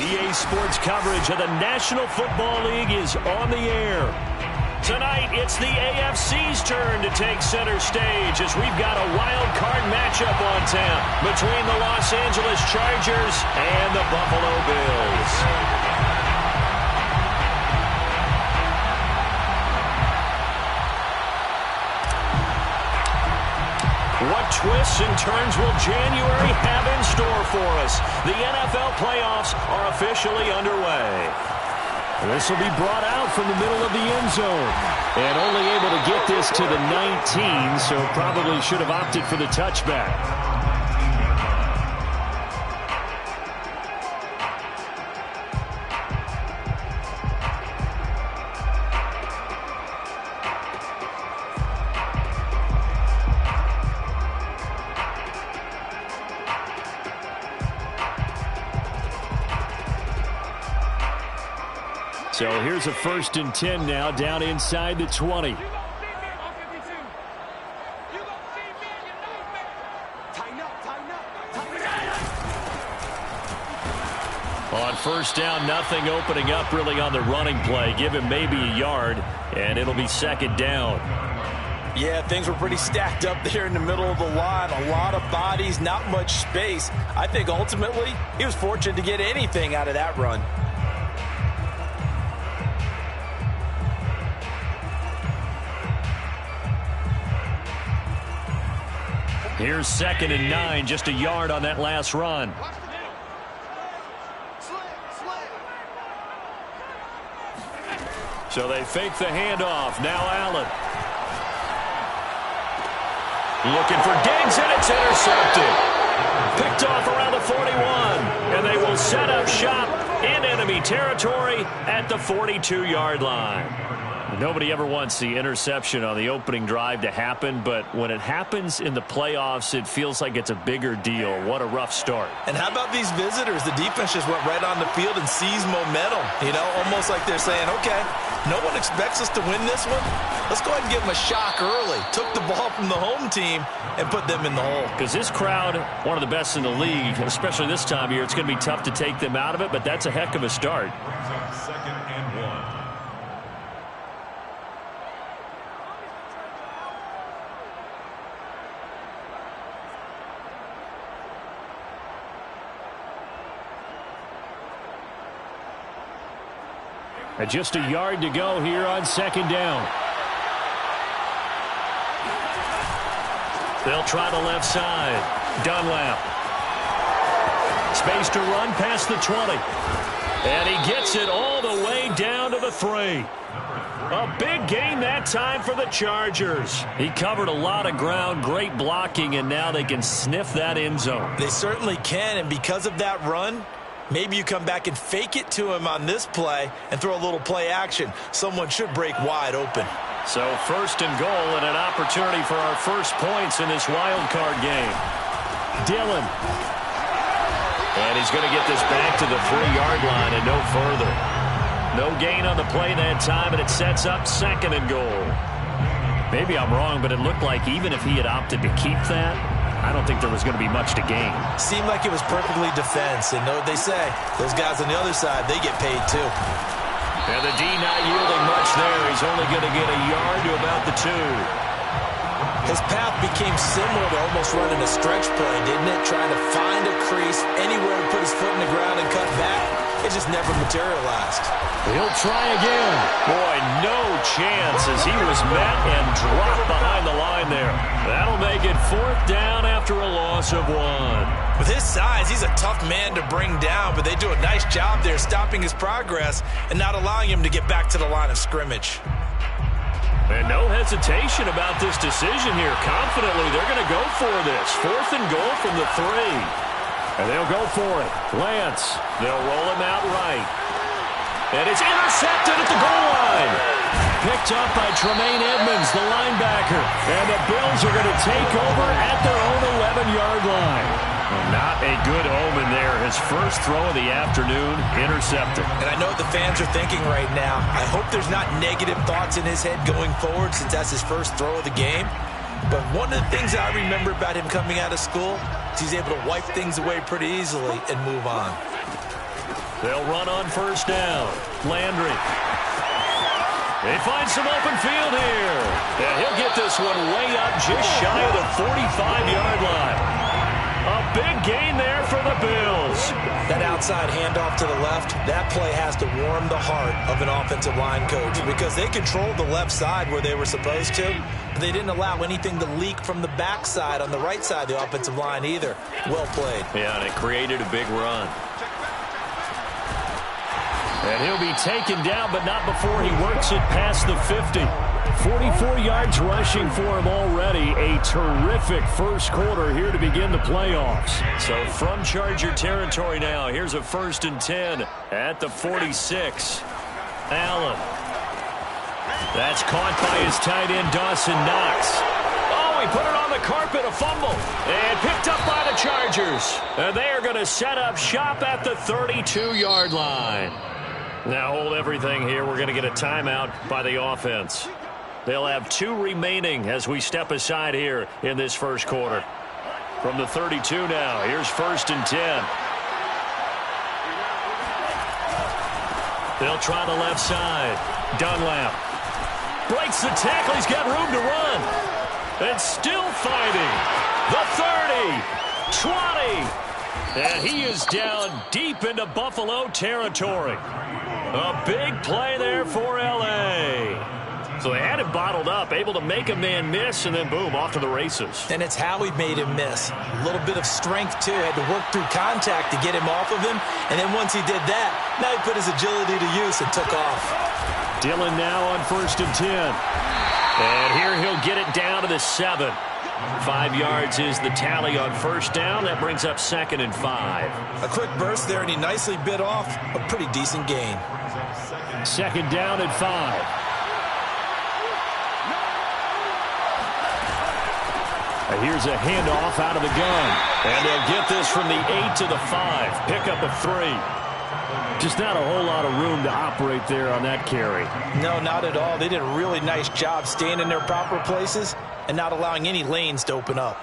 EA Sports coverage of the National Football League is on the air. Tonight, it's the AFC's turn to take center stage as we've got a wild card matchup on tap between the Los Angeles Chargers and the Buffalo Bills. What twists and turns will January have in store for us? The NFL playoffs are officially underway. This will be brought out from the middle of the end zone. And only able to get this to the 19, so probably should have opted for the touchback. So here's a 1st and 10 now, down inside the 20. On 1st down, nothing opening up really on the running play. Give him maybe a yard, and it'll be 2nd down. Yeah, things were pretty stacked up there in the middle of the line. A lot of bodies, not much space. I think ultimately he was fortunate to get anything out of that run. Here's 2nd and 9, just a yard on that last run. So they fake the handoff. Now Allen. Looking for Diggs, and it's intercepted. Picked off around the 41, and they will set up shop in enemy territory at the 42-yard line. Nobody ever wants the interception on the opening drive to happen, but when it happens in the playoffs, it feels like it's a bigger deal. What a rough start. And how about these visitors? The defense just went right on the field and seized momentum. You know, almost like they're saying, okay, no one expects us to win this one. Let's go ahead and give them a shock early. Took the ball from the home team and put them in the hole. Because this crowd, one of the best in the league, especially this time of year, it's going to be tough to take them out of it, but that's a heck of a start. 2nd and 1. And just a yard to go here on 2nd down. They'll try the left side. Dunlap. Space to run past the 20. And he gets it all the way down to the 3. A big gain that time for the Chargers. He covered a lot of ground, great blocking, and now they can sniff that end zone. They certainly can, and because of that run, maybe you come back and fake it to him on this play and throw a little play action. Someone should break wide open. So 1st and goal and an opportunity for our first points in this wild card game. Dillon. And he's going to get this back to the 3-yard line and no further. No gain on the play that time, and it sets up 2nd and goal. Maybe I'm wrong, but it looked like even if he had opted to keep that, I don't think there was going to be much to gain. Seemed like it was perfectly defense, and know what they say. Those guys on the other side, they get paid too. And the D not yielding much there. He's only going to get a yard to about the 2. His path became similar to almost running a stretch play, didn't it? Trying to find a crease, anywhere to put his foot in the ground and cut back. It just never materialized. He'll try again. Boy, no chance as he was met and dropped behind the line there. That'll make it 4th down after a loss of 1. With his size, he's a tough man to bring down, but they do a nice job there stopping his progress and not allowing him to get back to the line of scrimmage. And no hesitation about this decision here. Confidently, they're going to go for this. 4th and goal from the 3. And they'll go for it. Lance, they'll roll him out right. And it's intercepted at the goal line. Picked up by Tremaine Edmonds, the linebacker. And the Bills are going to take over at their own 11-yard line. Well, not a good omen there. His first throw of the afternoon, intercepted. And I know what the fans are thinking right now. I hope there's not negative thoughts in his head going forward since that's his first throw of the game. But one of the things I remember about him coming out of school is he's able to wipe things away pretty easily and move on. They'll run on first down. Landry. They find some open field here. And he'll get this one way up just shy of the 45-yard line. A big gain there for the Bills. That outside handoff to the left, that play has to warm the heart of an offensive line coach because they controlled the left side where they were supposed to. But they didn't allow anything to leak from the backside on the right side of the offensive line either. Well played. Yeah, and it created a big run. And he'll be taken down, but not before he works it past the 50. 44 yards rushing for him already. A terrific first quarter here to begin the playoffs. So from Charger territory now, here's a 1st and 10 at the 46. Allen. That's caught by his tight end, Dawson Knox. Oh, he put it on the carpet, a fumble. And picked up by the Chargers. And they are going to set up shop at the 32-yard line. Now hold everything here. We're going to get a timeout by the offense. They'll have 2 remaining as we step aside here in this first quarter. From the 32 now, here's 1st and 10. They'll try the left side. Dunlap breaks the tackle. He's got room to run. And still fighting. The 30, 20. And he is down deep into Buffalo territory. A big play there for L.A. So they had him bottled up, able to make a man miss, and then boom, off to the races. And it's how he made him miss. A little bit of strength, too. Had to work through contact to get him off of him. And then once he did that, now he put his agility to use and took off. Dillon now on 1st and 10. And here he'll get it down to the 7. 5 yards is the tally on first down. That brings up 2nd and 5. A quick burst there, and he nicely bit off a pretty decent gain. 2nd down and 5. Here's a handoff out of the gun. And they'll get this from the 8 to the 5. Pick up a 3. Just not a whole lot of room to operate there on that carry. No, not at all. They did a really nice job staying in their proper places and not allowing any lanes to open up.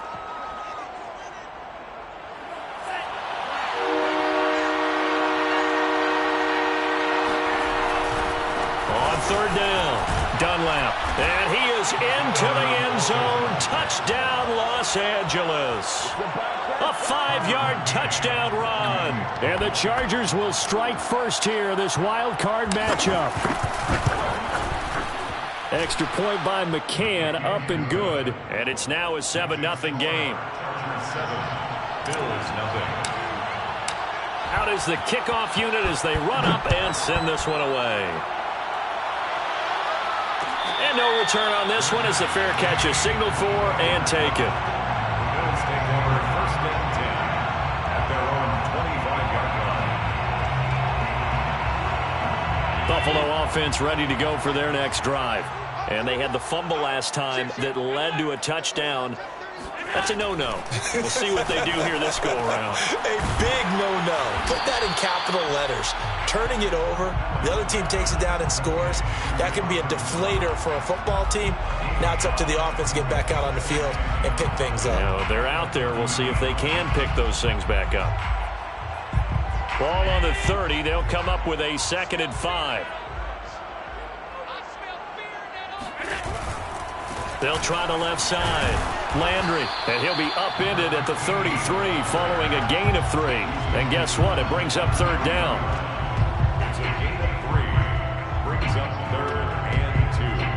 On 3rd down, Dunlap. And he is into the end zone. Touchdown, Los Angeles. A 5-yard touchdown run. And the Chargers will strike first here, this wild card matchup. Extra point by McCann, up and good. And it's now a 7-0 game. 7, Bills nothing. Out is the kickoff unit as they run up and send this one away. And no return on this one as the fair catch is signaled for and taken. Bills take over 1st and 10 at their own 25-yard line. Buffalo offense ready to go for their next drive. And they had the fumble last time that led to a touchdown. That's a no-no. We'll see what they do here this go-around. A big no-no. Put that in capital letters. Turning it over, the other team takes it down and scores. That can be a deflator for a football team. Now it's up to the offense to get back out on the field and pick things up. You know, they're out there. We'll see if they can pick those things back up. Ball on the 30. They'll come up with a 2nd and 5. They'll try the left side. Landry, and he'll be upended at the 33 following a gain of 3. And guess what? It brings up 3rd down. It's a gain of 3. Brings up 3rd and 2.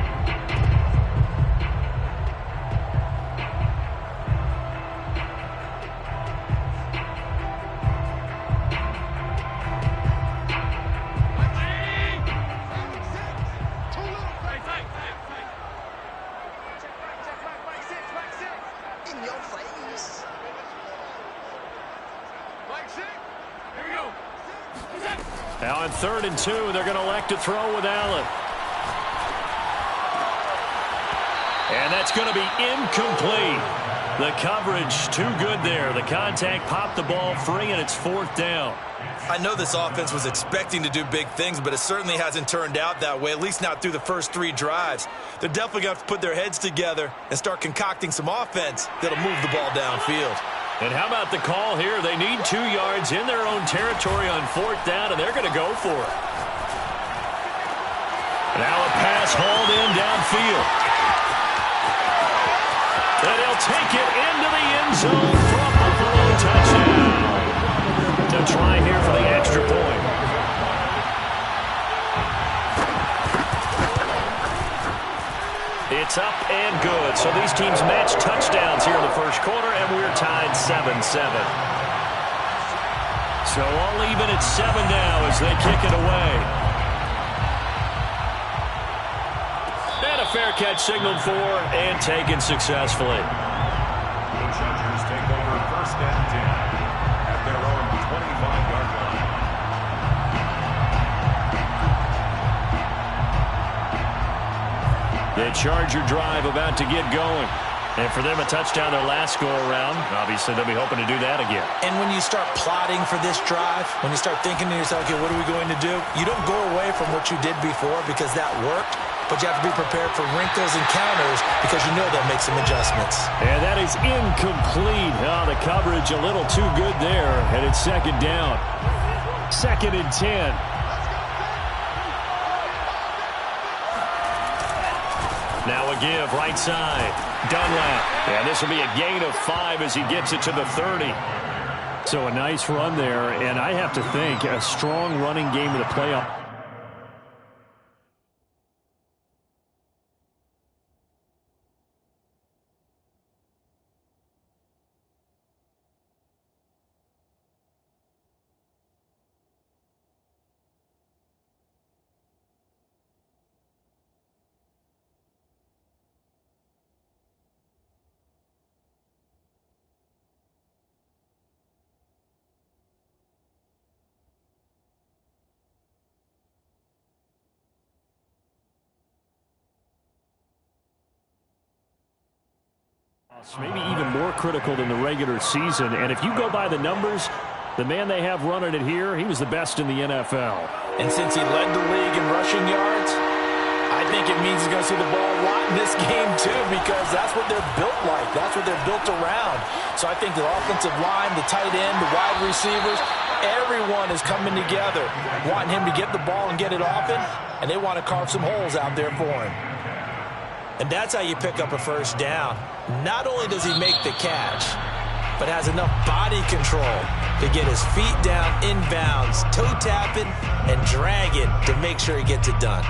Now on 3rd and 2, they're going to elect to throw with Allen. And that's going to be incomplete. The coverage too good there. The contact popped the ball free, and it's 4th down. I know this offense was expecting to do big things, but it certainly hasn't turned out that way, at least not through the first 3 drives. They're definitely going to have to put their heads together and start concocting some offense that'll move the ball downfield. And how about the call here? They need 2 yards in their own territory on 4th down, and they're going to go for it. Now a pass hauled in downfield. And he'll take it into the end zone for a Buffalo touchdown. To try here for the extra point. It's up and good. So these teams match touchdowns here in the first quarter, and we're tied 7-7. So all even at 7 now as they kick it away. And a fair catch signaled for and taken successfully. The Chargers take over 1st and 10 at their own 25-yard line. The Charger drive about to get going. And for them, a touchdown their last go-around. Obviously, they'll be hoping to do that again. And when you start plotting for this drive, when you start thinking to yourself, okay, what are we going to do? You don't go away from what you did before because that worked, but you have to be prepared for wrinkles and counters because you know they'll make some adjustments. And that is incomplete. Oh, the coverage a little too good there, and it's 2nd down. 2nd and 10. Now a give, right side. Dunlap. And this will be a gain of 5 as he gets it to the 30. So a nice run there, and I have to think a strong running game of the playoff. Maybe even more critical than the regular season. And if you go by the numbers, the man they have running it here, he was the best in the NFL. And since he led the league in rushing yards, I think it means he's going to see the ball a lot in this game too, because that's what they're built like. That's what they're built around. So I think the offensive line, the tight end, the wide receivers, everyone is coming together, wanting him to get the ball and get it often, and they want to carve some holes out there for him. And that's how you pick up a 1st down. Not only does he make the catch, but has enough body control to get his feet down inbounds, toe tapping, and dragging to make sure he gets it done.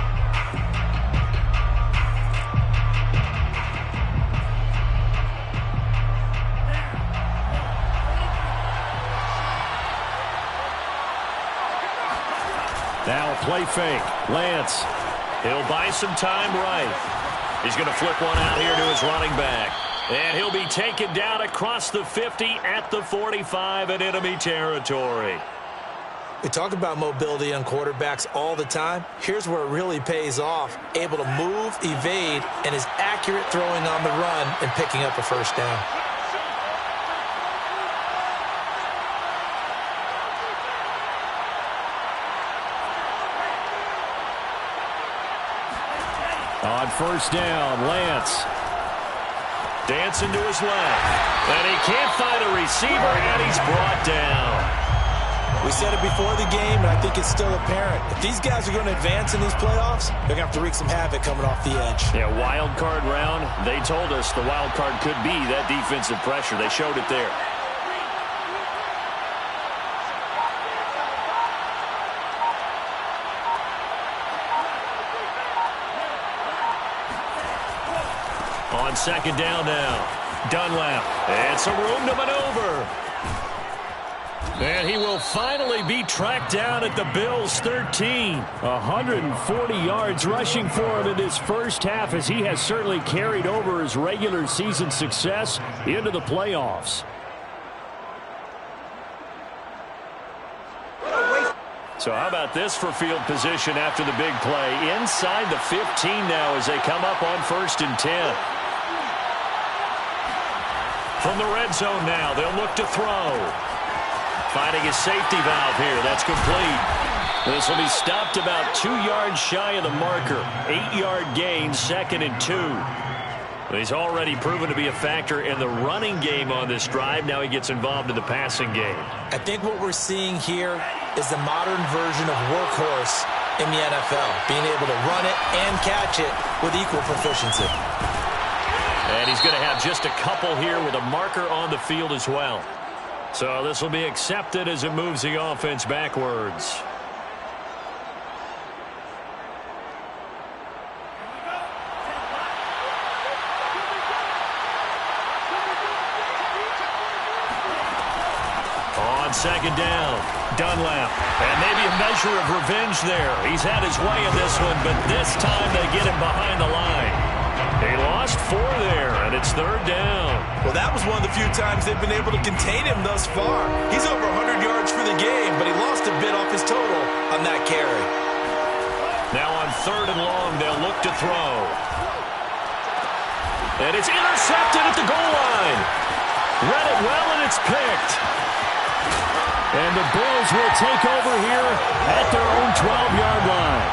Now a play fake. Lance. He'll buy some time right. He's going to flip one out here to his running back. And he'll be taken down across the 50 at the 45 in enemy territory. We talk about mobility on quarterbacks all the time. Here's where it really pays off. Able to move, evade, and is accurate throwing on the run and picking up a 1st down. On 1st down, Lance. Dancing to his left. And he can't find a receiver, and he's brought down. We said it before the game, and I think it's still apparent. If these guys are going to advance in these playoffs, they're going to have to wreak some havoc coming off the edge. Yeah, wild card round. They told us the wild card could be that defensive pressure. They showed it there. On 2nd down now. Dunlap. And some room to maneuver. And he will finally be tracked down at the Bills' 13. 140 yards rushing for him in this first half, as he has certainly carried over his regular season success into the playoffs. So how about this for field position after the big play? Inside the 15 now as they come up on 1st and 10. From the red zone now, they'll look to throw. Finding his safety valve here. That's complete. This will be stopped about 2 yards shy of the marker. 8-yard gain, 2nd and 2. He's already proven to be a factor in the running game on this drive. Now he gets involved in the passing game. I think what we're seeing here is the modern version of workhorse in the NFL, being able to run it and catch it with equal proficiency. And he's going to have just a couple here with a marker on the field as well. So this will be accepted as it moves the offense backwards. On second down, Dunlap. And maybe a measure of revenge there. He's had his way in this one, but this time they get him behind the line. They lost 4 there, and it's third down. Well, that was one of the few times they've been able to contain him thus far. He's over 100 yards for the game, but he lost a bit off his total on that carry. Now on third and long, they'll look to throw. And it's intercepted at the goal line. Read it well, and it's picked. And the Bills will take over here at their own 12-yard line.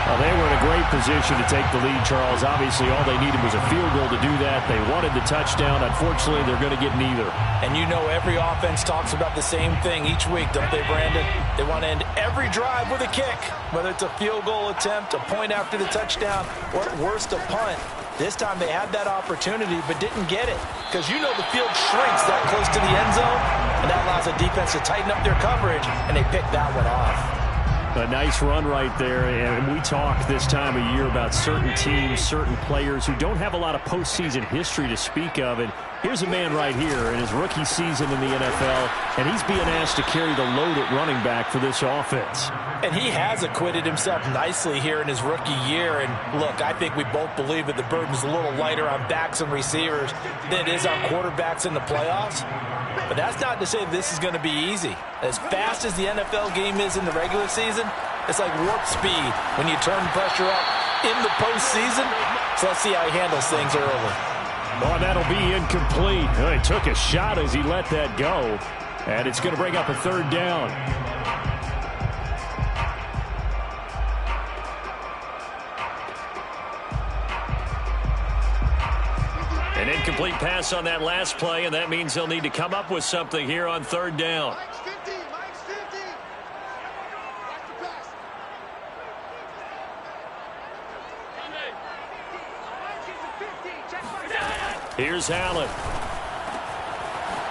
Well, they were in a great position to take the lead, Charles. Obviously, all they needed was a field goal to do that. They wanted the touchdown. Unfortunately, they're going to get neither. And you know every offense talks about the same thing each week, don't they, Brandon? They want to end every drive with a kick, whether it's a field goal attempt, a point after the touchdown, or at worst, a punt. This time they had that opportunity but didn't get it because you know the field shrinks that close to the end zone, and that allows the defense to tighten up their coverage, and they picked that one off. A nice run right there, and we talk this time of year about certain teams, certain players who don't have a lot of postseason history to speak of, and here's a man right here in his rookie season in the NFL, and he's being asked to carry the load at running back for this offense. And he has acquitted himself nicely here in his rookie year, and look, I think we both believe that the burden's a little lighter on backs and receivers than it is on quarterbacks in the playoffs. But that's not to say this is going to be easy. As fast as the NFL game is in the regular season, it's like warp speed when you turn pressure up in the postseason. So let's see how he handles things early. Oh, that'll be incomplete. He took a shot as he let that go. And it's going to bring up a third down. An incomplete pass on that last play, and that means they'll need to come up with something here on third down. Here's Allen.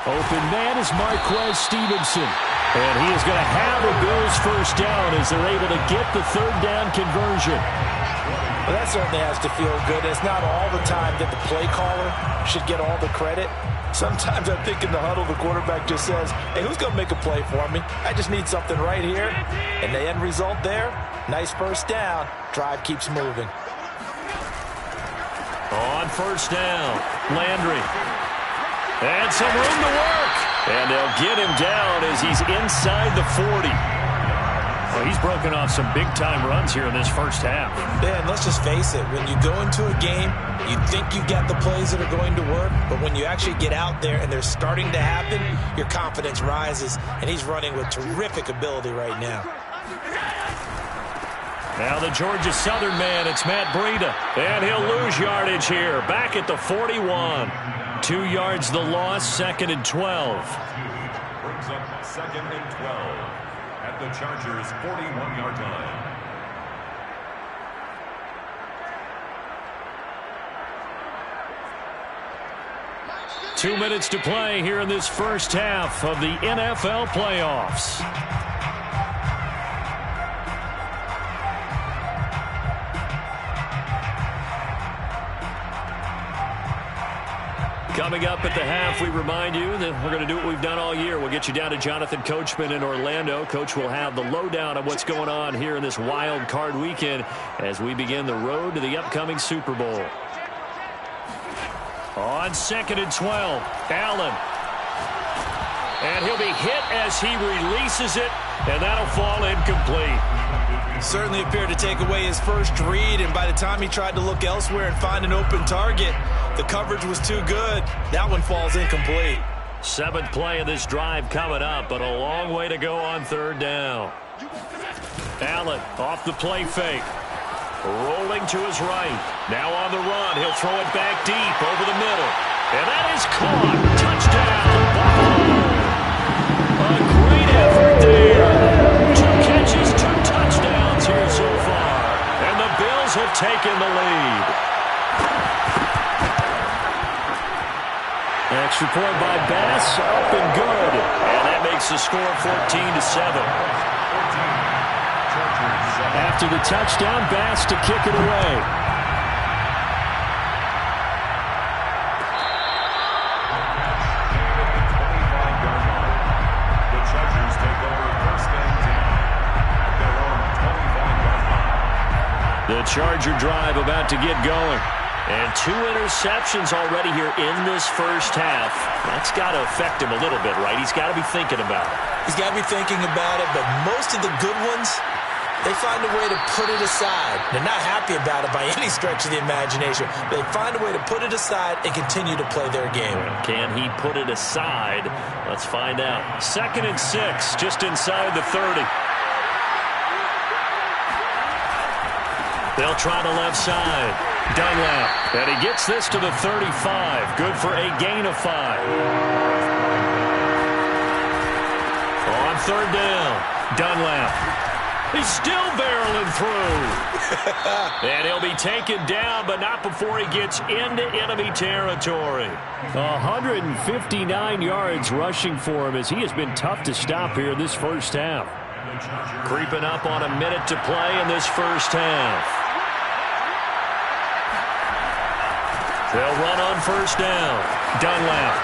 Open man is Marquez Stevenson. And he is going to have a Bills first down as they're able to get the third down conversion. Well, that certainly has to feel good. It's not all the time that the play caller should get all the credit. Sometimes I think in the huddle, the quarterback just says, hey, who's going to make a play for me? I just need something right here. And the end result there, nice first down. Drive keeps moving. On first down, Landry. And some room to work. And they'll get him down as he's inside the 40. Well, he's broken off some big-time runs here in this first half. Yeah, and let's just face it. When you go into a game, you think you've got the plays that are going to work, but when you actually get out there and they're starting to happen, your confidence rises, and he's running with terrific ability right now. Now the Georgia Southern man, it's Matt Breida, and he'll lose yardage here. Back at the 41. 2 yards the loss, second and 12. Brings up second and 12. At the Chargers' 41-yard line. Two minutes to play here in this first half of the NFL playoffs. Coming up at the half, we remind you that we're going to do what we've done all year. We'll get you down to Jonathan Coachman in Orlando. Coach will have the lowdown of what's going on here in this wild card weekend as we begin the road to the upcoming Super Bowl. On second and 12, Allen. And he'll be hit as he releases it, and that'll fall incomplete. Certainly appeared to take away his first read, and by the time he tried to look elsewhere and find an open target, the coverage was too good. That one falls incomplete. Seventh play of this drive coming up, but a long way to go on third down. Allen off the play fake. rolling to his right. Now on the run. He'll throw it back deep over the middle. And that is caught. Touchdown. A great effort there. 2 catches, 2 touchdowns here so far. And the Bills have taken the lead. Extra point by Bass, up and good. And that makes the score 14-7. After the touchdown, Bass to kick it away. The Chargers take over first and 10 at their own 25-yard line. The Charger drive about to get going. And 2 interceptions already here in this first half. That's got to affect him a little bit, right? He's got to be thinking about it. He's got to be thinking about it, but most of the good ones, they find a way to put it aside. They're not happy about it by any stretch of the imagination. They find a way to put it aside and continue to play their game. Can he put it aside? Let's find out. 2nd and 6, just inside the 30. They'll try the left side. Dunlap, and he gets this to the 35. Good for a gain of 5. On 3rd down, Dunlap. He's still barreling through. And he'll be taken down, but not before he gets into enemy territory. 159 yards rushing for him as he has been tough to stop here in this first half. Creeping up on a minute to play in this first half. They'll run on 1st down. Dunlap.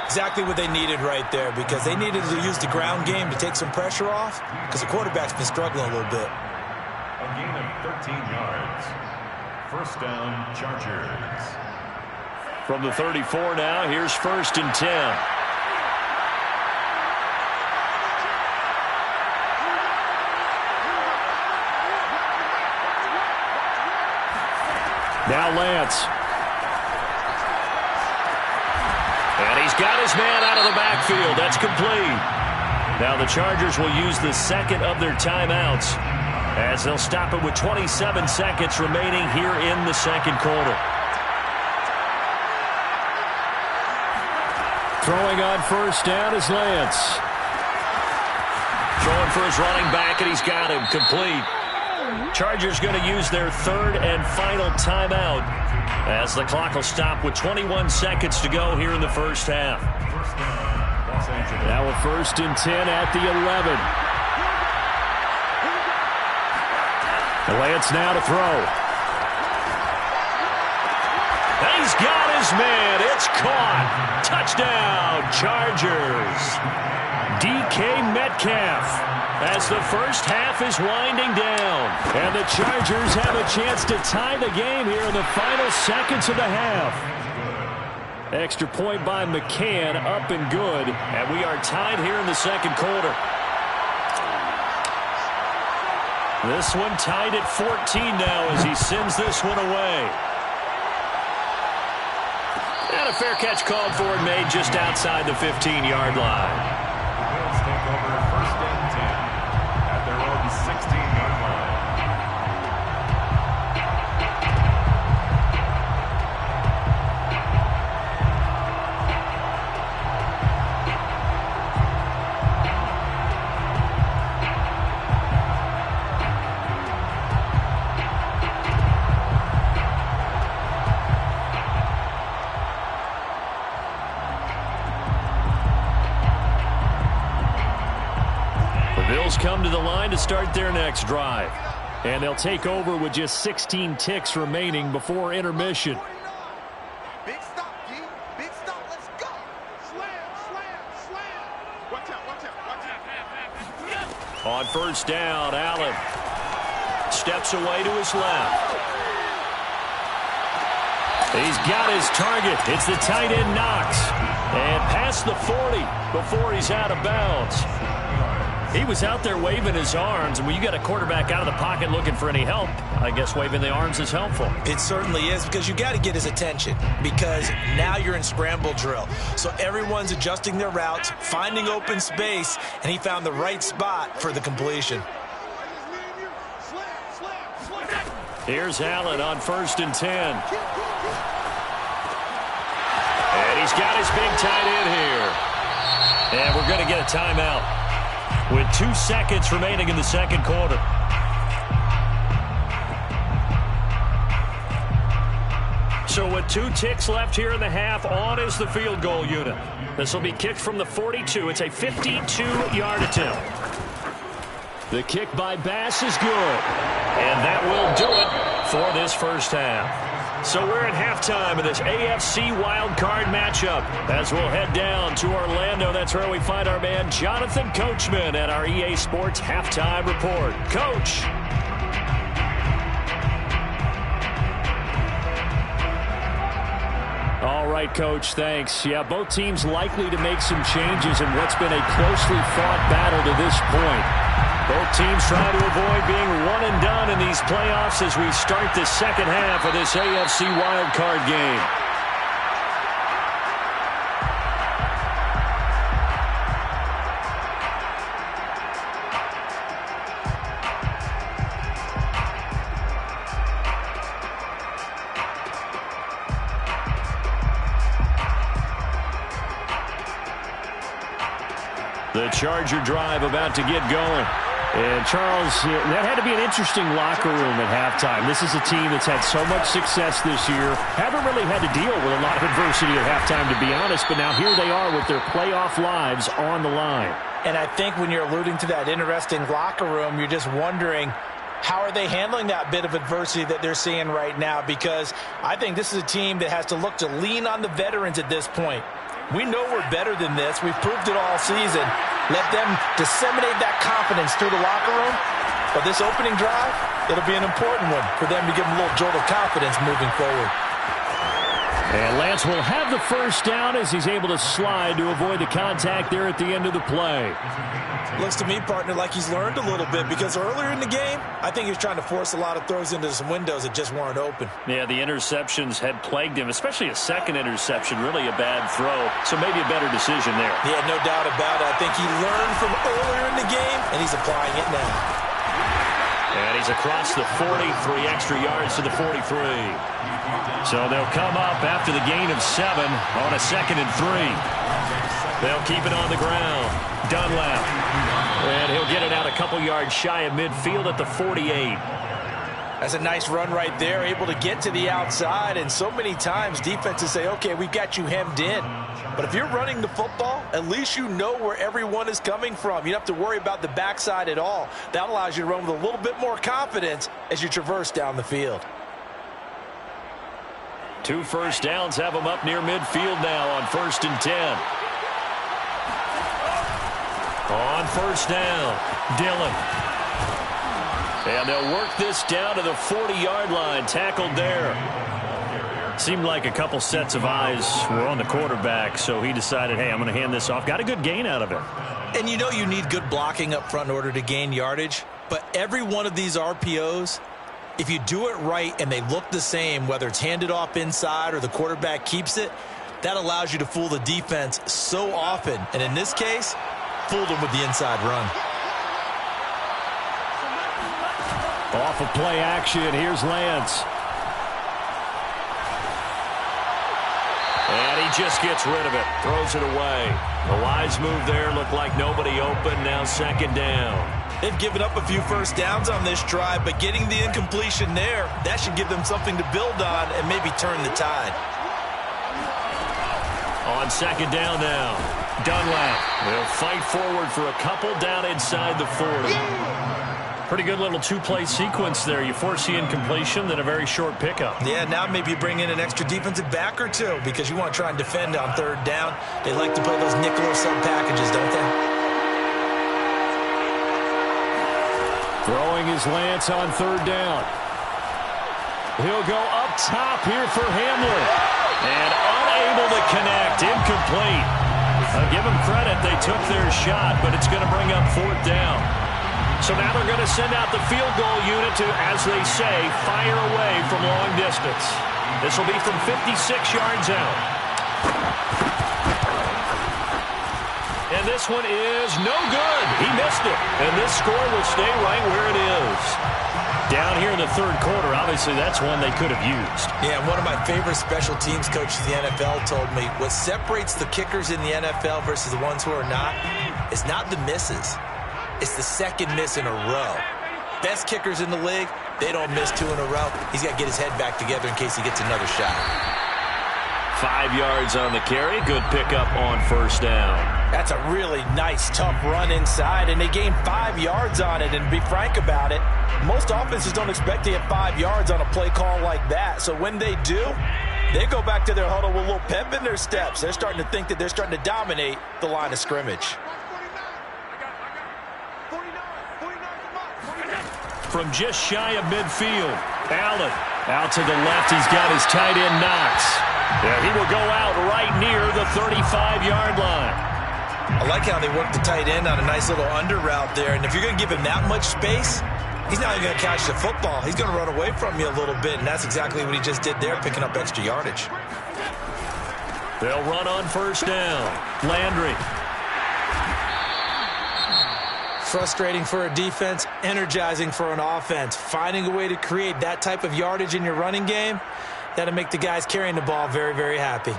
Exactly what they needed right there, because they needed to use the ground game to take some pressure off, because the quarterback's been struggling a little bit. A gain of 13 yards. First down, Chargers. From the 34 now, here's 1st and 10. Now Lance. And he's got his man out of the backfield. That's complete. Now the Chargers will use the 2nd of their timeouts as they'll stop it with 27 seconds remaining here in the 2nd quarter. Throwing on 1st down is Lance. Throwing for his running back, and he's got him complete. Chargers going to use their 3rd and final timeout as the clock will stop with 21 seconds to go here in the first half. Now a 1st and 10 at the 11. Lance now to throw. He's got his man. It's caught. Touchdown, Chargers. DK Metcalf. As the first half is winding down. And the Chargers have a chance to tie the game here in the final seconds of the half. Extra point by McCann, up and good. And we are tied here in the 2nd quarter. This one tied at 14 now as he sends this one away. And a fair catch called for and made just outside the 15-yard line. The Bills take over 1st and 10. At their own 16-yard line. Bills come to the line to start their next drive. And they'll take over with just 16 ticks remaining before intermission. Big stop, G. Big stop. Let's go. Slam, slam, slam. Watch out, watch out, watch out. On 1st down, Allen steps away to his left. He's got his target. It's the tight end Knox. And past the 40 before he's out of bounds. He was out there waving his arms, and when you got a quarterback out of the pocket looking for any help, I guess waving the arms is helpful. It certainly is, because you got to get his attention, because now you're in scramble drill. So everyone's adjusting their routes, finding open space, and he found the right spot for the completion. Here's Allen on 1st and 10. And he's got his big tight end here. And we're going to get a timeout with 2 seconds remaining in the second quarter. So with 2 ticks left here in the half, on is the field goal unit. This will be kicked from the 42. It's a 52-yard attempt. The kick by Bass is good. And that will do it for this first half. So we're at halftime of this AFC wildcard matchup as we'll head down to Orlando. That's where we find our man Jonathan Coachman at our EA Sports Halftime Report. Coach. All right, Coach, thanks. Yeah, both teams likely to make some changes in what's been a closely fought battle to this point. Both teams trying to avoid being one and done in these playoffs as we start the second half of this AFC wildcard game. The Charger drive about to get going. And, Charles, that had to be an interesting locker room at halftime. This is a team that's had so much success this year. Haven't really had to deal with a lot of adversity at halftime, to be honest. But now here they are with their playoff lives on the line. And I think when you're alluding to that interesting locker room, you're just wondering, how are they handling that bit of adversity that they're seeing right now? Because I think this is a team that has to look to lean on the veterans at this point. We know we're better than this. We've proved it all season. Let them disseminate that confidence through the locker room. But this opening drive, it'll be an important one for them to give them a little jolt of confidence moving forward. And Lance will have the first down as he's able to slide to avoid the contact there at the end of the play. Looks to me, partner, like he's learned a little bit because earlier in the game, I think he was trying to force a lot of throws into some windows that just weren't open. Yeah, the interceptions had plagued him, especially a second interception, really a bad throw. So maybe a better decision there. Yeah, no doubt about it. I think he learned from earlier in the game, and he's applying it now. And he's across the 40, 3 extra yards to the 43. So they'll come up after the gain of 7 on a 2nd and 3. They'll keep it on the ground. Dunlap. And he'll get it out a couple yards shy of midfield at the 48. That's a nice run right there, able to get to the outside. And so many times defenses say, okay, we've got you hemmed in. But if you're running the football, at least you know where everyone is coming from. You don't have to worry about the backside at all. That allows you to run with a little bit more confidence as you traverse down the field. 2 first downs have them up near midfield now on 1st and 10. On 1st down, Dillon. And they'll work this down to the 40-yard line, tackled there. Seemed like a couple sets of eyes were on the quarterback, so he decided, hey, I'm going to hand this off. Got a good gain out of it. And you know you need good blocking up front in order to gain yardage, but every one of these RPOs, if you do it right and they look the same, whether it's handed off inside or the quarterback keeps it, that allows you to fool the defense so often. And in this case, fooled them with the inside run. Off of play action, here's Lance. And he just gets rid of it, throws it away. A wise move there, looked like nobody open, now 2nd down. They've given up a few first downs on this drive, but getting the incompletion there, that should give them something to build on and maybe turn the tide. On 2nd down now, Dunlap. They'll fight forward for a couple down inside the 40. Pretty good little 2-play sequence there. You force the incompletion, then a very short pickup. Yeah, now maybe you bring in an extra defensive back or two because you want to try and defend on 3rd down. They like to play those nickel or sub packages, don't they? Throwing his Lance on 3rd down. He'll go up top here for Hamler. And unable to connect, incomplete. I'll give them credit, they took their shot, but it's going to bring up 4th down. So now they're going to send out the field goal unit to, as they say, fire away from long distance. This will be from 56 yards out. And this one is no good. He missed it. And this score will stay right where it is. Down here in the third quarter, obviously that's one they could have used. Yeah, one of my favorite special teams coaches in the NFL told me what separates the kickers in the NFL versus the ones who are not is not the misses. It's the second miss in a row. Best kickers in the league, they don't miss 2 in a row. He's got to get his head back together in case he gets another shot. 5 yards on the carry. Good pickup on first down. That's a really nice, tough run inside, and they gained 5 yards on it. And to be frank about it, most offenses don't expect to get 5 yards on a play call like that. So when they do, they go back to their huddle with a little pep in their steps. They're starting to think that they're starting to dominate the line of scrimmage. From just shy of midfield, Allen out to the left. He's got his tight end Knox. Yeah, he will go out right near the 35-yard line. I like how they work the tight end on a nice little under route there. And if you're going to give him that much space, he's not even going to catch the football. He's going to run away from you a little bit, and that's exactly what he just did there, picking up extra yardage. They'll run on first down. Landry. Frustrating for a defense, energizing for an offense. Finding a way to create that type of yardage in your running game, that'll make the guys carrying the ball very, very happy.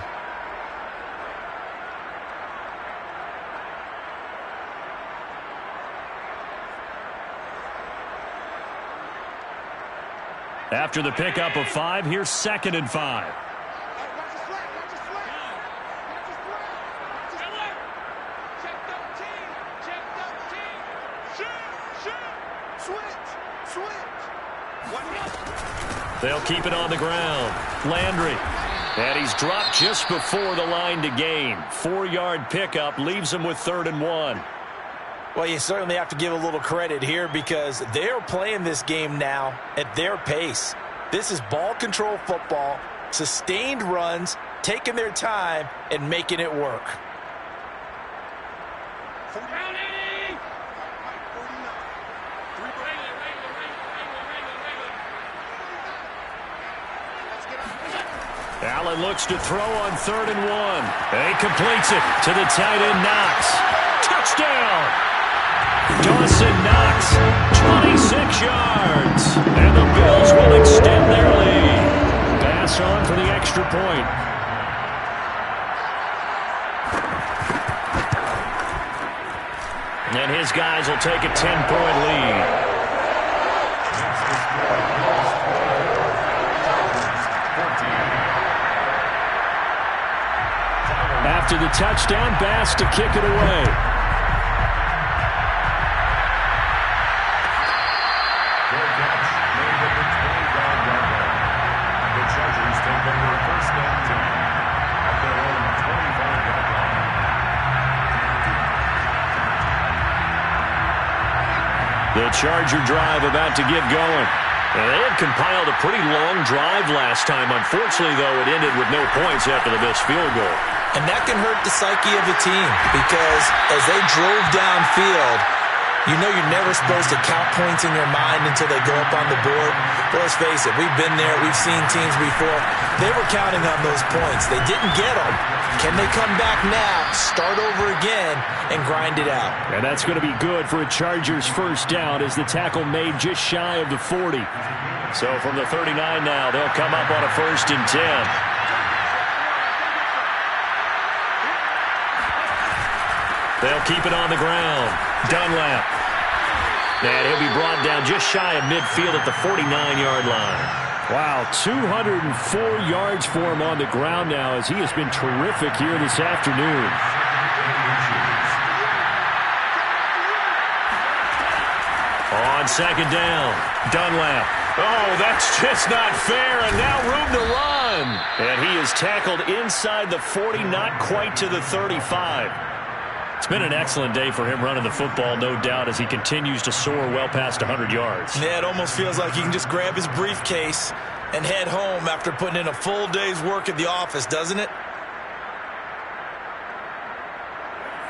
After the pickup of 5, here's 2nd and 5. They'll keep it on the ground. Landry. And he's dropped just before the line to gain. 4-yard pickup leaves him with 3rd and 1. Well, you certainly have to give a little credit here because they're playing this game now at their pace. This is ball control football, sustained runs, taking their time, and making it work. Allen looks to throw on 3rd and 1. And he completes it to the tight end Knox. Touchdown! Dawson Knox, 26 yards. And the Bills will extend their lead. Pass on for the extra point. And his guys will take a 10-point lead. After the touchdown, Bass to kick it away. The Chargers take over first and 10 at their own 25-yard line. The Charger drive about to get going. And they had compiled a pretty long drive last time. Unfortunately, though, it ended with no points after the missed field goal. And that can hurt the psyche of a team because as they drove downfield, you know you're never supposed to count points in your mind until they go up on the board. But let's face it, we've been there. We've seen teams before. They were counting on those points. They didn't get them. Can they come back now, start over again, and grind it out? And that's going to be good for a Chargers first down as the tackle made just shy of the 40. So from the 39 now, they'll come up on a 1st and 10. They'll keep it on the ground. Dunlap. And he'll be brought down just shy of midfield at the 49-yard line. Wow, 204 yards for him on the ground now as he has been terrific here this afternoon. On 2nd down, Dunlap. Oh, that's just not fair, and now room to run. And he is tackled inside the 40, not quite to the 35. It's been an excellent day for him running the football, no doubt, as he continues to soar well past 100 yards. Yeah, it almost feels like he can just grab his briefcase and head home after putting in a full day's work at the office, doesn't it?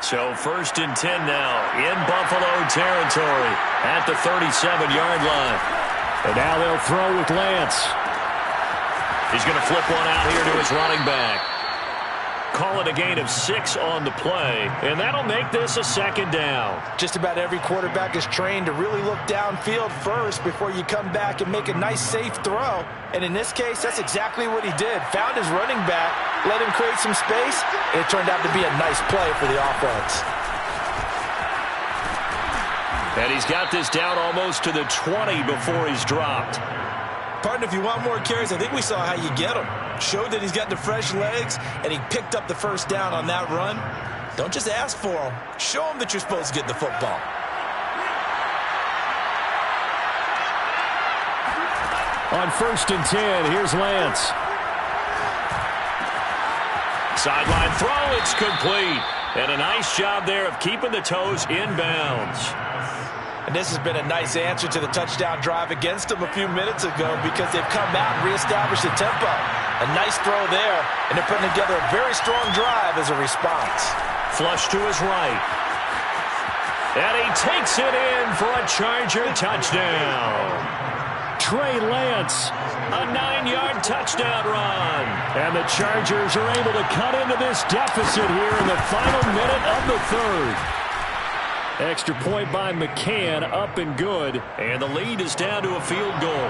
So 1st and 10 now in Buffalo territory at the 37-yard line. And now they'll throw with Lance. He's going to flip one out here to his running back. Call it a gain of 6 on the play, and that'll make this a second down. Just about every quarterback is trained to really look downfield first before you come back and make a nice, safe throw. And in this case, that's exactly what he did. Found his running back, let him create some space, and it turned out to be a nice play for the offense. And he's got this down almost to the 20 before he's dropped. Partner, if you want more carries, I think we saw how you get him. Showed that he's got the fresh legs, and he picked up the first down on that run. Don't just ask for him. Show him that you're supposed to get the football. On 1st and 10, here's Lance. Sideline throw, it's complete. And a nice job there of keeping the toes inbounds. And this has been a nice answer to the touchdown drive against them a few minutes ago because they've come out and reestablished the tempo. A nice throw there, and they're putting together a very strong drive as a response. Flush to his right. And he takes it in for a Charger touchdown. Trey Lance, a 9-yard touchdown run. And the Chargers are able to cut into this deficit here in the final minute of the third. Extra point by McCann, up and good. And the lead is down to a field goal.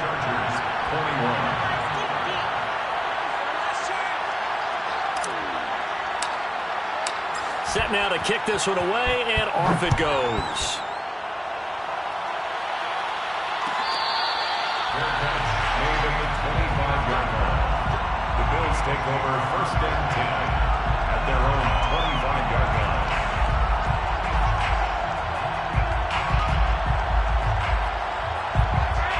Chargers 21. Set now to kick this one away, and off it goes. Made at the 25-yard line. The Bills take over 1st and 10 at their own 25-yard line.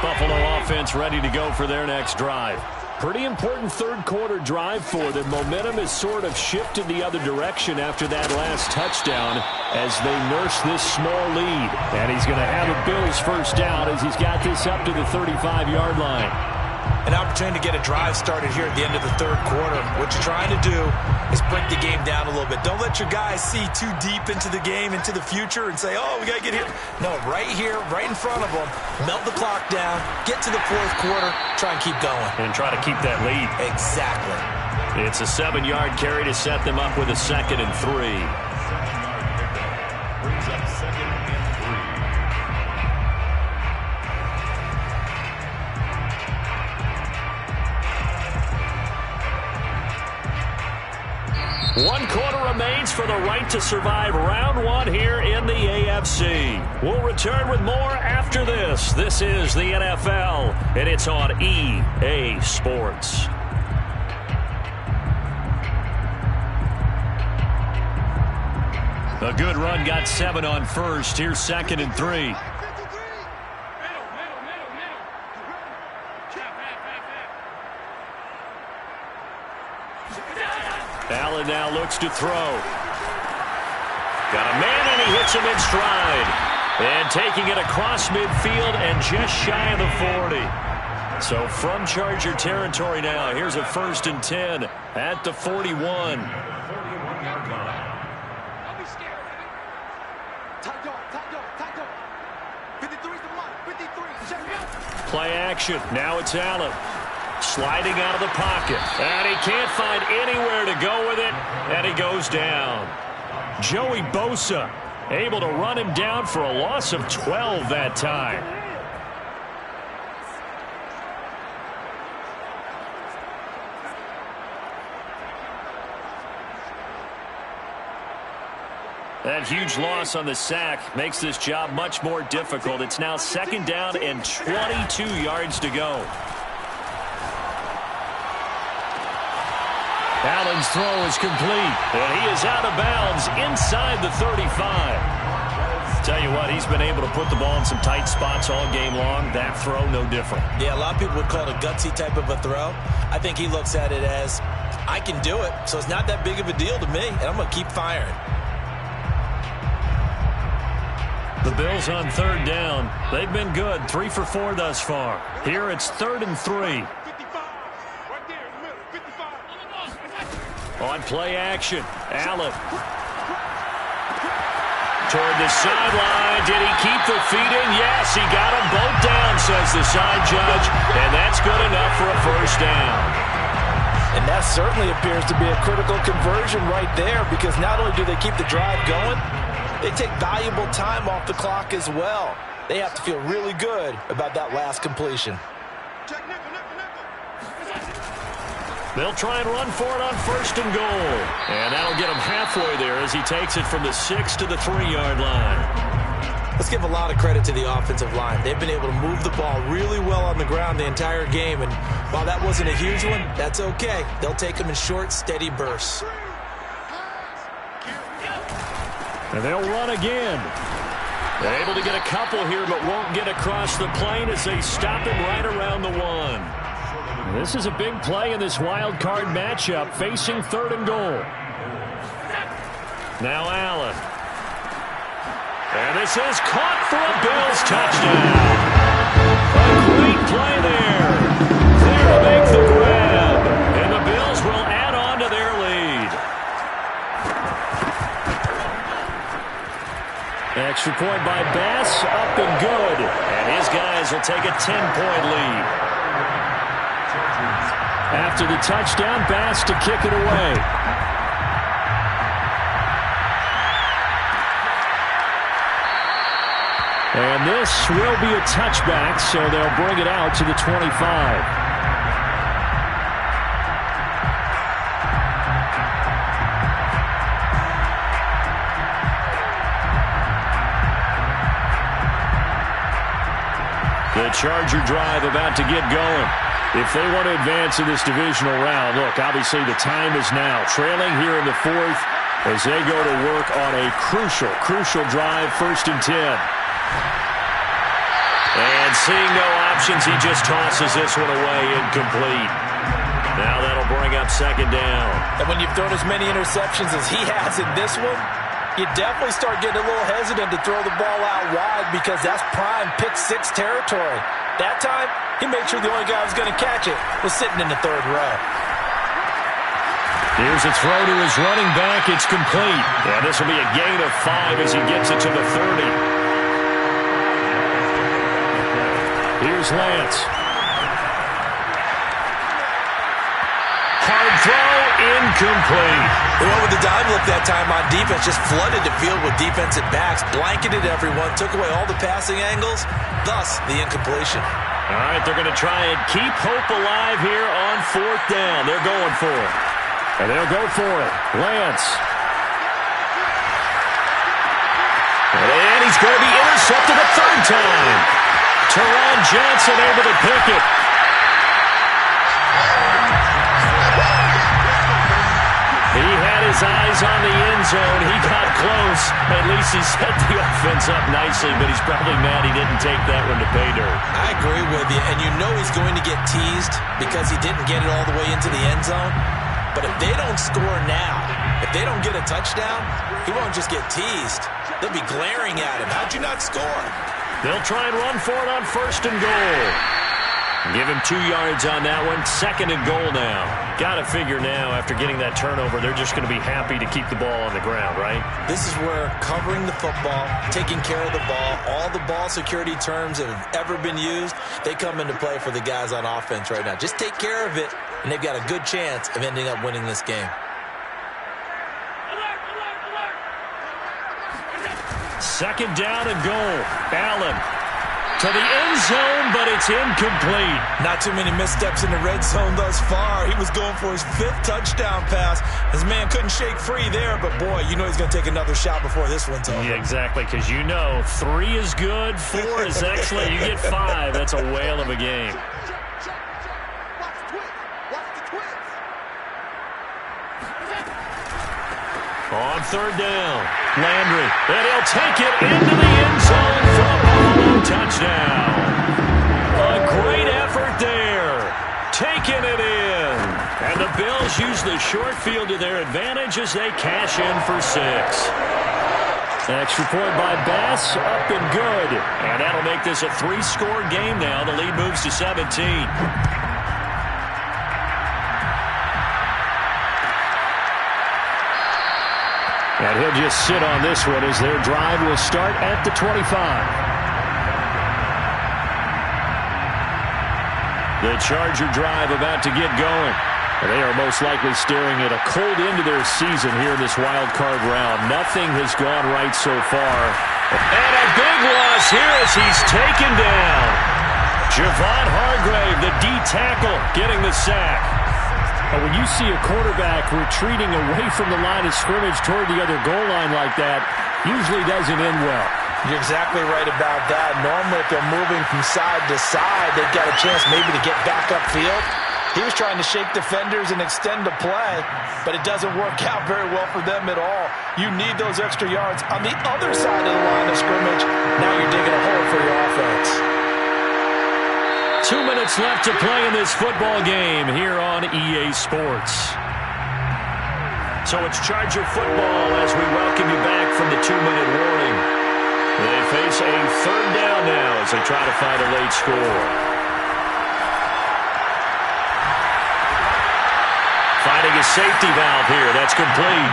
Buffalo offense ready to go for their next drive. Pretty important third-quarter drive for them. Momentum has sort of shifted the other direction after that last touchdown as they nurse this small lead. And he's going to have a Bills first down as he's got this up to the 35-yard line. An opportunity to get a drive started here at the end of the third quarter. What you're trying to do is break the game down a little bit. Don't let your guys see too deep into the game, into the future, and say, oh, we got to get here. No, right here, right in front of them, melt the clock down, get to the fourth quarter, try and keep going. And try to keep that lead. Exactly. It's a 7-yard carry to set them up with a 2nd and 3. 7-yard pickup brings up 2nd and 3. One quarter remains for the right to survive round 1 here in the AFC. We'll return with more after this. This is the NFL, and it's on EA Sports. A good run got 7 on first. Here's 2nd and 3. Allen now looks to throw. Got a man, and he hits him in stride. And taking it across midfield and just shy of the 40. So from Charger territory now, here's a 1st and 10 at the 41. 41-yard line. Don't be scared, baby. Tight dog, tight dog, tight dog. 53's the mark, 53, check it out. Play action. Now it's Allen. Sliding out of the pocket. And he can't find anywhere to go with it. And he goes down. Joey Bosa able to run him down for a loss of 12 that time. That huge loss on the sack makes this job much more difficult. It's now 2nd down and 22 yards to go. Allen's throw is complete, and he is out of bounds inside the 35. Tell you what, he's been able to put the ball in some tight spots all game long. That throw, no different. Yeah, a lot of people would call it a gutsy type of a throw. I think he looks at it as, I can do it, so it's not that big of a deal to me, and I'm going to keep firing. The Bills on 3rd down. They've been good, 3 for 4 thus far. Here it's 3rd and 3. On play action, Allen. Toward the sideline. Did he keep the feet in? Yes, he got them both down, says the side judge. And that's good enough for a 1st down. And that certainly appears to be a critical conversion right there, because not only do they keep the drive going, they take valuable time off the clock as well. They have to feel really good about that last completion. They'll try and run for it on 1st and goal. And that'll get him halfway there as he takes it from the 6 to the 3-yard line. Let's give a lot of credit to the offensive line. They've been able to move the ball really well on the ground the entire game. And while that wasn't a huge one, that's okay. They'll take them in short, steady bursts. And they'll run again. They're able to get a couple here, but won't get across the plane as they stop him right around the 1. This is a big play in this wild card matchup, facing 3rd and goal. Now Allen. And this is caught for a Bills touchdown. A great play there. There to make the grab. And the Bills will add on to their lead. Extra point by Bass, up and good. And his guys will take a 10-point lead. After the touchdown, Bass to kick it away. And this will be a touchback, so they'll bring it out to the 25. The Charger drive about to get going. If they want to advance in this divisional round, look, obviously the time is now. Trailing here in the 4th as they go to work on a crucial drive, 1st and 10. And seeing no options, he just tosses this one away, incomplete. Now that'll bring up 2nd down. And when you've thrown as many interceptions as he has in this one, you definitely start getting a little hesitant to throw the ball out wide, because that's prime pick-6 territory. That time, he made sure the only guy who was going to catch it was sitting in the 3rd row. Here's a throw to his running back. It's complete. And this will be a gain of 5 as he gets it to the 30. Here's Lance. Hard throw, incomplete. They went with the dive look that time on defense, just flooded the field with defensive backs, blanketed everyone, took away all the passing angles, thus the incompletion. All right, they're going to try and keep hope alive here on 4th down. They're going for it. And they'll go for it. Lance. And he's going to be intercepted a 3rd time. Teron Johnson able to pick it. He had his eyes on the end zone. He got close. At least he set the offense up nicely, but he's probably mad he didn't take that one to pay dirt. I agree with you, and you know he's going to get teased because he didn't get it all the way into the end zone. But if they don't score now, if they don't get a touchdown, he won't just get teased. They'll be glaring at him. How'd you not score? They'll try and run for it on 1st and goal. Give him 2 yards on that one. 2nd and goal now. Got to figure now, after getting that turnover, they're just going to be happy to keep the ball on the ground, right? This is where covering the football, taking care of the ball, all the ball security terms that have ever been used, they come into play for the guys on offense right now. Just take care of it, and they've got a good chance of ending up winning this game. 2nd down and goal. Allen to the end zone, but it's incomplete. Not too many missteps in the red zone thus far. He was going for his 5th touchdown pass. His man couldn't shake free there, but boy, you know he's going to take another shot before this one's over. Yeah, exactly, because you know 3 is good, 4 is excellent. You get 5, that's a whale of a game. On 3rd down, Landry, and he'll take it into the end zone for a Buffalo touchdown. A great effort there, taking it in. And the Bills use the short field to their advantage as they cash in for 6. Extra point by Bass, up and good. And that'll make this a 3-score game now. The lead moves to 17. And he'll just sit on this one as their drive will start at the 25. The Charger drive about to get going. And they are most likely staring at a cold end to their season here in this wild card round. Nothing has gone right so far. And a big loss here as he's taken down. Javon Hargrave, the D tackle, getting the sack. But when you see a quarterback retreating away from the line of scrimmage toward the other goal line like that, usually doesn't end well. You're exactly right about that. Normally, if they're moving from side to side, they've got a chance maybe to get back upfield. He was trying to shake defenders and extend the play, but it doesn't work out very well for them at all. You need those extra yards on the other side of the line of scrimmage. Now you're digging a hole for your offense. 2 minutes left to play in this football game here on EA Sports. So it's Charger football as we welcome you back from the 2-minute warning. They face a third down now as they try to find a late score. Finding a safety valve here. That's complete.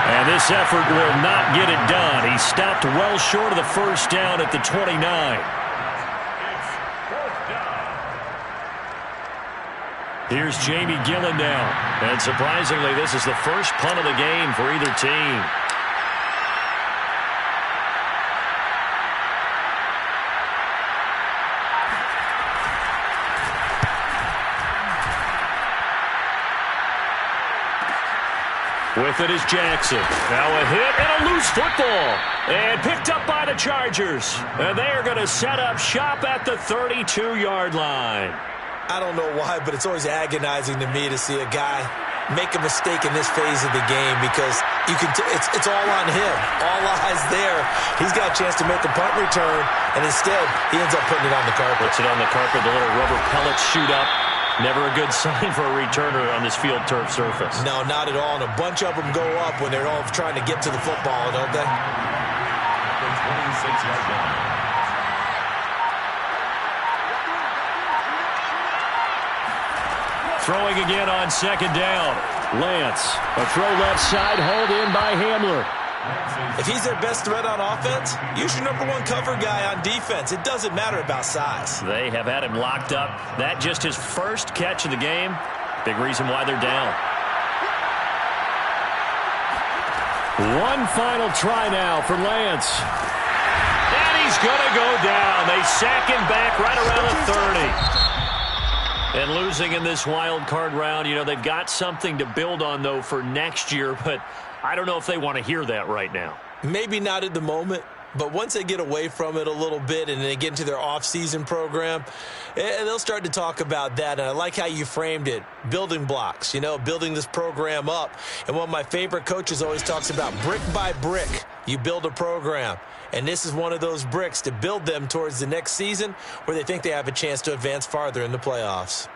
And this effort will not get it done. He stopped well short of the first down at the 29. Here's Jamie Gillen now. And surprisingly, this is the first punt of the game for either team. With it is Jackson. Now a hit and a loose football. And picked up by the Chargers. And they are going to set up shop at the 32-yard line. I don't know why, but it's always agonizing to me to see a guy make a mistake in this phase of the game because you can it's all on him. All eyes there. He's got a chance to make a punt return, and instead he ends up putting it on the carpet. Puts it on the carpet, the little rubber pellets shoot up. Never a good sign for a returner on this field turf surface. No, not at all. And a bunch of them go up when they're all trying to get to the football, don't they? 26-yard line. Throwing again on second down. Lance, a throw left side, hauled in by Hamler. If he's their best threat on offense, use your #1 cover guy on defense. It doesn't matter about size. They have had him locked up. That just his first catch of the game. Big reason why they're down. One final try now for Lance. And he's going to go down. They sack him back right around the 30. And losing in this wild card round, you know, they've got something to build on, though, for next year. But I don't know if they want to hear that right now. Maybe not at the moment, but once they get away from it a little bit and they get into their off-season program, they'll start to talk about that. And I like how you framed it, building blocks, you know, building this program up. And one of my favorite coaches always talks about brick by brick, you build a program. And this is one of those bricks to build them towards the next season where they think they have a chance to advance farther in the playoffs.